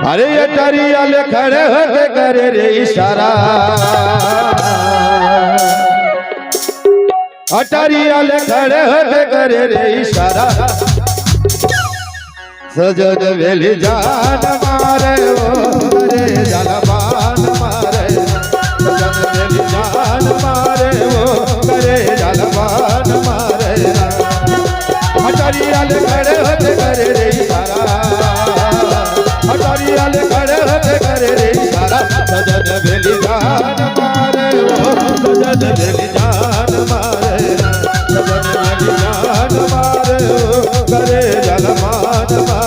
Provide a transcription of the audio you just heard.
अरे अटरिया ले खड़े होके करे रे इशारा, अटरिया ले खड़े होके करे रे इशारा। सजन वेली जान मारे वो करे जलपान मारे, सजन वेली जान मारे वो करे जलपान मारे। अटरिया ले खड़े होके करे रे इशारा, अटरिया ले खड़े होके करे रे इशारा। सजन वेली जान मारे वो, सजन वेली जान मारे, सजन वेली जान मारे वो करे जलपान मारे।